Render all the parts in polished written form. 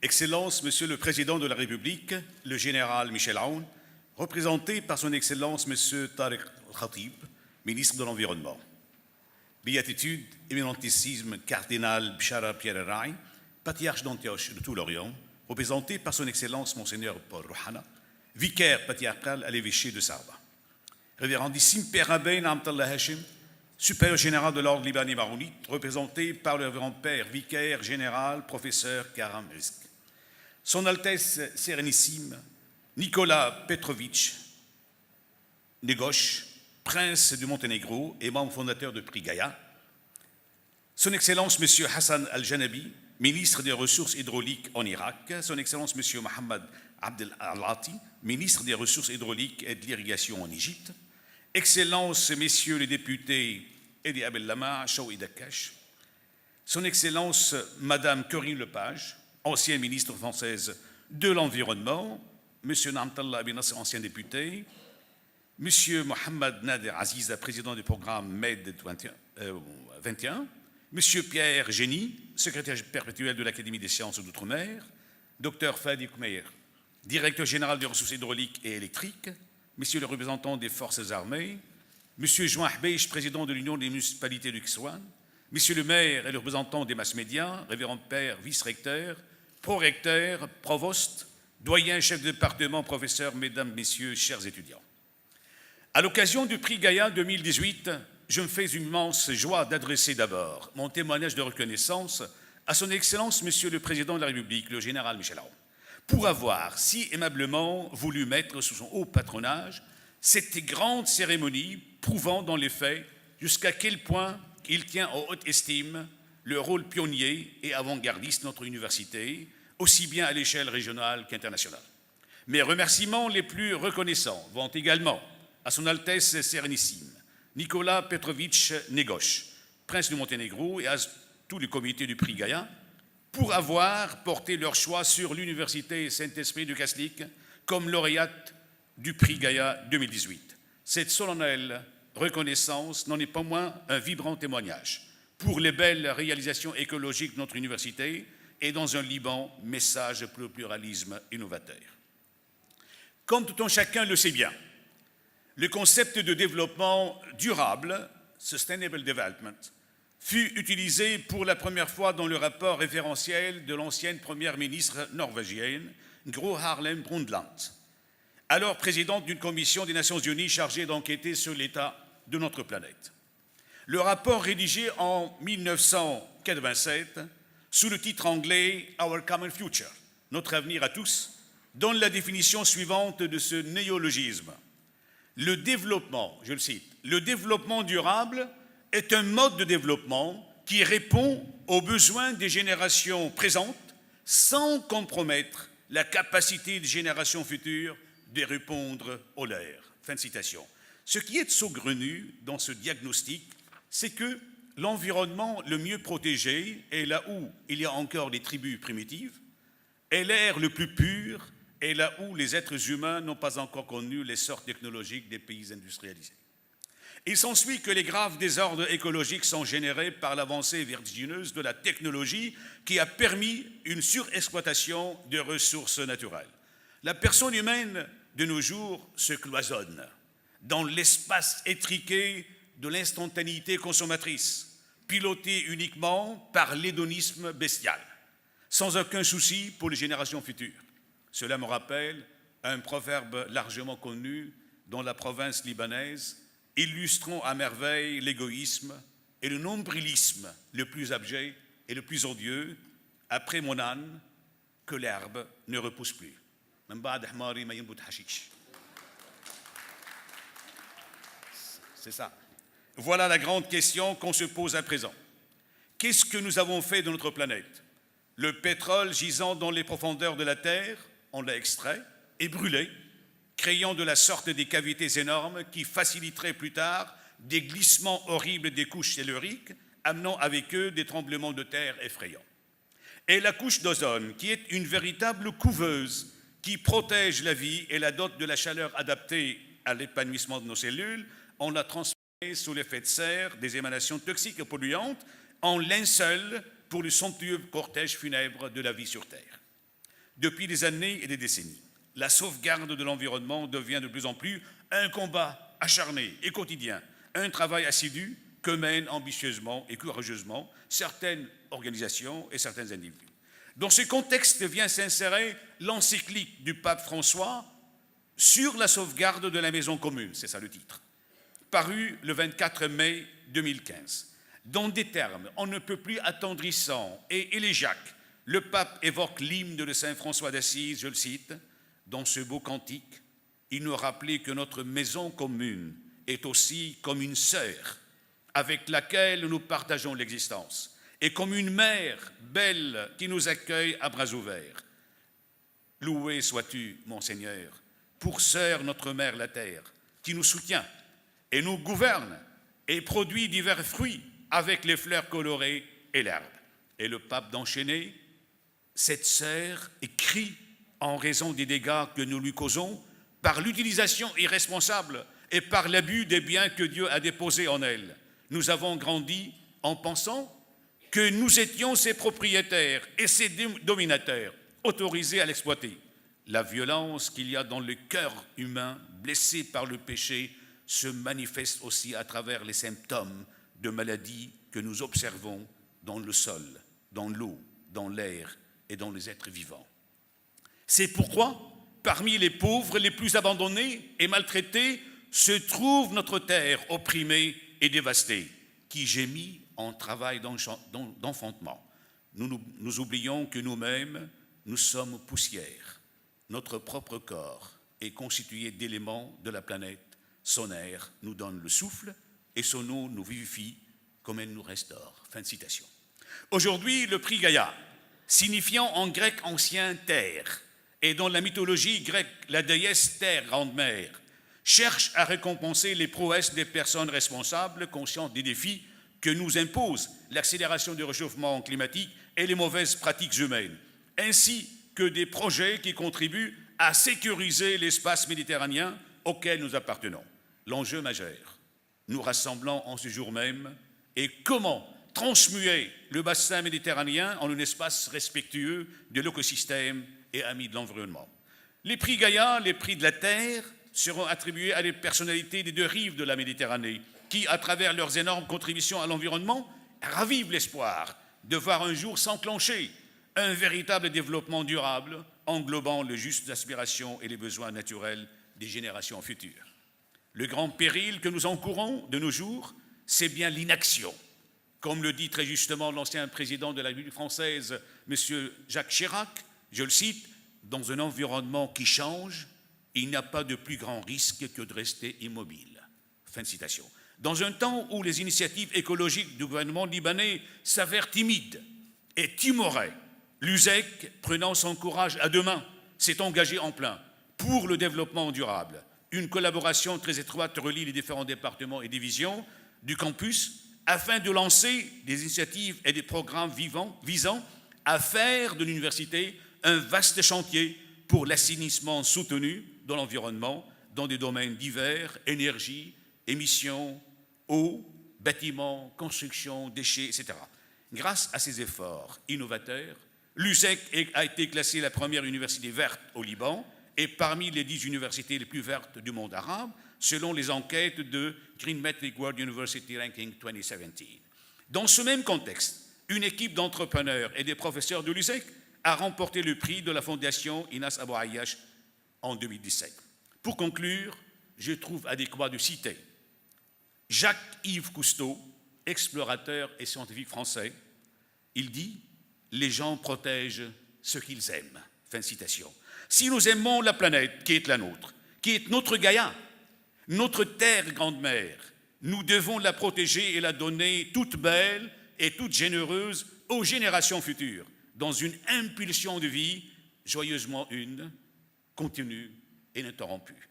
Excellence, Monsieur le Président de la République, le général Michel Aoun, représenté par son Excellence Monsieur Tariq Al-Khatib, ministre de l'Environnement. Béatitude, éminentissime cardinal Bchara Pierre Rai, patriarche d'Antioche de tout l'Orient, représenté par son Excellence Monseigneur Paul Rouhana, vicaire patriarcal à l'évêché de Sarba. Révérendissime Père Abein Amtallah Hashim, supérieur général de l'ordre libanais maronite, représenté par le révérend Père vicaire général professeur Karam Rizk. Son Altesse Sérénissime Nicolas Petrovitch Negoche, prince du Monténégro et membre fondateur de Prix Gaïa. Son Excellence M. Hassan Al-Janabi, ministre des Ressources hydrauliques en Irak. Son Excellence M. Mohamed Abdel Alati, ministre des Ressources hydrauliques et de l'irrigation en Égypte. Excellences, Messieurs les députés Edi Abel Lama, Chaoui Dakash. Son Excellence Madame Corinne Lepage, ancienne ministre française de l'Environnement. Monsieur Namtallah Bin Nasser, ancien député. Monsieur Mohamed Nader Aziz, président du programme MED 21. Monsieur Pierre Génie, secrétaire perpétuel de l'Académie des sciences d'outre-mer. Docteur Fadi Koumeir, directeur général des ressources hydrauliques et électriques. Messieurs les représentants des forces armées. Monsieur Jouan Hbeish, président de l'Union des municipalités du Xouane. Monsieur le maire et le représentant des masses médias, révérend père, vice-recteur, pro-recteur, provost, doyen, chef de département, professeur, mesdames, messieurs, chers étudiants. À l'occasion du prix Gaïa 2018, je me fais une immense joie d'adresser d'abord mon témoignage de reconnaissance à son Excellence, Monsieur le Président de la République, le général Michel Aoun, pour avoir si aimablement voulu mettre sous son haut patronage cette grande cérémonie prouvant dans les faits jusqu'à quel point il tient en haute estime le rôle pionnier et avant-gardiste de notre université, aussi bien à l'échelle régionale qu'internationale. Mes remerciements les plus reconnaissants vont également à son Altesse Sérénissime, Nicolas Petrovitch Negoche, prince du Monténégro, et à tout le comité du prix Gaïa, pour avoir porté leur choix sur l'Université Saint-Esprit de Kaslik comme lauréate du prix Gaïa 2018. Cette solennelle reconnaissance n'en est pas moins un vibrant témoignage pour les belles réalisations écologiques de notre université et dans un Liban, message pour le pluralisme innovateur. Comme tout un chacun le sait bien, le concept de développement durable, Sustainable Development, fut utilisé pour la première fois dans le rapport référentiel de l'ancienne première ministre norvégienne, Gro Harlem Brundtland, alors présidente d'une commission des Nations Unies chargée d'enquêter sur l'état de notre planète. Le rapport rédigé en 1987, sous le titre anglais « Our Common Future », notre avenir à tous, donne la définition suivante de ce néologisme. Le développement, je le cite, le développement durable est un mode de développement qui répond aux besoins des générations présentes sans compromettre la capacité des générations futures de répondre aux leurs. Fin de citation. Ce qui est saugrenu dans ce diagnostic, c'est que l'environnement le mieux protégé est là où il y a encore des tribus primitives, est l'air le plus pur, et là où les êtres humains n'ont pas encore connu l'essor technologique des pays industrialisés. Il s'ensuit que les graves désordres écologiques sont générés par l'avancée vertigineuse de la technologie qui a permis une surexploitation de ressources naturelles. La personne humaine de nos jours se cloisonne dans l'espace étriqué de l'instantanéité consommatrice, pilotée uniquement par l'hédonisme bestial, sans aucun souci pour les générations futures. Cela me rappelle un proverbe largement connu dans la province libanaise, illustrant à merveille l'égoïsme et le nombrilisme le plus abject et le plus odieux, après mon âne, que l'herbe ne repousse plus. C'est ça. Voilà la grande question qu'on se pose à présent. Qu'est-ce que nous avons fait de notre planète? Le pétrole gisant dans les profondeurs de la Terre, on l'a extrait et brûlé, créant de la sorte des cavités énormes qui faciliteraient plus tard des glissements horribles des couches telluriques, amenant avec eux des tremblements de terre effrayants. Et la couche d'ozone, qui est une véritable couveuse qui protège la vie et la dote de la chaleur adaptée à l'épanouissement de nos cellules, on l'a transformée sous l'effet de serre des émanations toxiques et polluantes en linceul pour le somptueux cortège funèbre de la vie sur Terre. depuis des années et des décennies. La sauvegarde de l'environnement devient de plus en plus un combat acharné et quotidien, un travail assidu que mènent ambitieusement et courageusement certaines organisations et certains individus. Dans ce contexte vient s'insérer l'encyclique du pape François sur la sauvegarde de la maison commune, c'est ça le titre, paru le 24 mai 2015. Dans des termes on ne peut plus attendrissants et élégiaques, le pape évoque l'hymne de saint François d'Assise, je le cite, « Dans ce beau cantique, il nous rappelait que notre maison commune est aussi comme une sœur avec laquelle nous partageons l'existence et comme une mère belle qui nous accueille à bras ouverts. Loué sois-tu, mon Seigneur, pour sœur notre mère la terre, qui nous soutient et nous gouverne et produit divers fruits avec les fleurs colorées et l'herbe. » Et le pape d'enchaîner, « Cette sœur écrit en raison des dégâts que nous lui causons par l'utilisation irresponsable et par l'abus des biens que Dieu a déposés en elle. Nous avons grandi en pensant que nous étions ses propriétaires et ses dominateurs, autorisés à l'exploiter. La violence qu'il y a dans le cœur humain, blessé par le péché, se manifeste aussi à travers les symptômes de maladies que nous observons dans le sol, dans l'eau, dans l'air et dans les êtres vivants. C'est pourquoi, parmi les pauvres les plus abandonnés et maltraités, se trouve notre terre opprimée et dévastée, qui gémit en travail d'enfantement. Nous oublions que nous-mêmes, nous sommes poussière. Notre propre corps est constitué d'éléments de la planète. Son air nous donne le souffle et son eau nous vivifie comme elle nous restaure. » Fin de citation. Aujourd'hui, le prix Gaïa, signifiant en grec ancien terre, et dans la mythologie grecque la déesse Terre, grande mère, cherche à récompenser les prouesses des personnes responsables, conscientes des défis que nous impose l'accélération du réchauffement climatique et les mauvaises pratiques humaines, ainsi que des projets qui contribuent à sécuriser l'espace méditerranéen auquel nous appartenons. L'enjeu majeur, nous rassemblant en ce jour même, est comment transmuer le bassin méditerranéen en un espace respectueux de l'écosystème et ami de l'environnement. Les prix Gaïa, les prix de la Terre, seront attribués à des personnalités des deux rives de la Méditerranée qui, à travers leurs énormes contributions à l'environnement, ravivent l'espoir de voir un jour s'enclencher un véritable développement durable englobant les justes aspirations et les besoins naturels des générations futures. Le grand péril que nous encourons de nos jours, c'est bien l'inaction. Comme le dit très justement l'ancien président de la République française, M. Jacques Chirac, je le cite, « Dans un environnement qui change, il n'y a pas de plus grand risque que de rester immobile. » Fin de citation. Dans un temps où les initiatives écologiques du gouvernement libanais s'avèrent timides et timorées, l'USEC, prenant son courage à deux mains, s'est engagé en plein pour le développement durable. Une collaboration très étroite relie les différents départements et divisions du campus afin de lancer des initiatives et des programmes visant à faire de l'université un vaste chantier pour l'assainissement soutenu dans l'environnement, dans des domaines divers, énergie, émissions, eau, bâtiments, construction, déchets, etc. Grâce à ces efforts innovateurs, l'USEC a été classée la première université verte au Liban et parmi les 10 universités les plus vertes du monde arabe, selon les enquêtes de Green Metric World University Ranking 2017. Dans ce même contexte, une équipe d'entrepreneurs et des professeurs de l'USEC a remporté le prix de la fondation Inas Abou Ayyash en 2017. Pour conclure, je trouve adéquat de citer Jacques-Yves Cousteau, explorateur et scientifique français. Il dit « Les gens protègent ce qu'ils aiment ». Fin de citation. Si nous aimons la planète qui est la nôtre, qui est notre Gaïa, notre terre grande-mère, nous devons la protéger et la donner toute belle et toute généreuse aux générations futures, dans une impulsion de vie joyeusement une, continue et ininterrompue.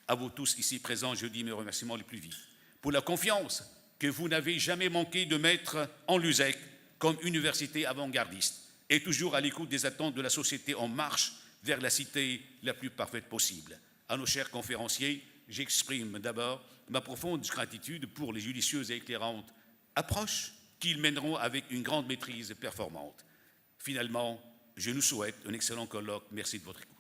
À vous tous ici présents, je dis mes remerciements les plus vifs pour la confiance que vous n'avez jamais manqué de mettre en l'USEC comme université avant-gardiste et toujours à l'écoute des attentes de la société en marche vers la cité la plus parfaite possible. À nos chers conférenciers, j'exprime d'abord ma profonde gratitude pour les judicieuses et éclairantes approches qu'ils mèneront avec une grande maîtrise performante. Finalement, je nous souhaite un excellent colloque. Merci de votre écoute.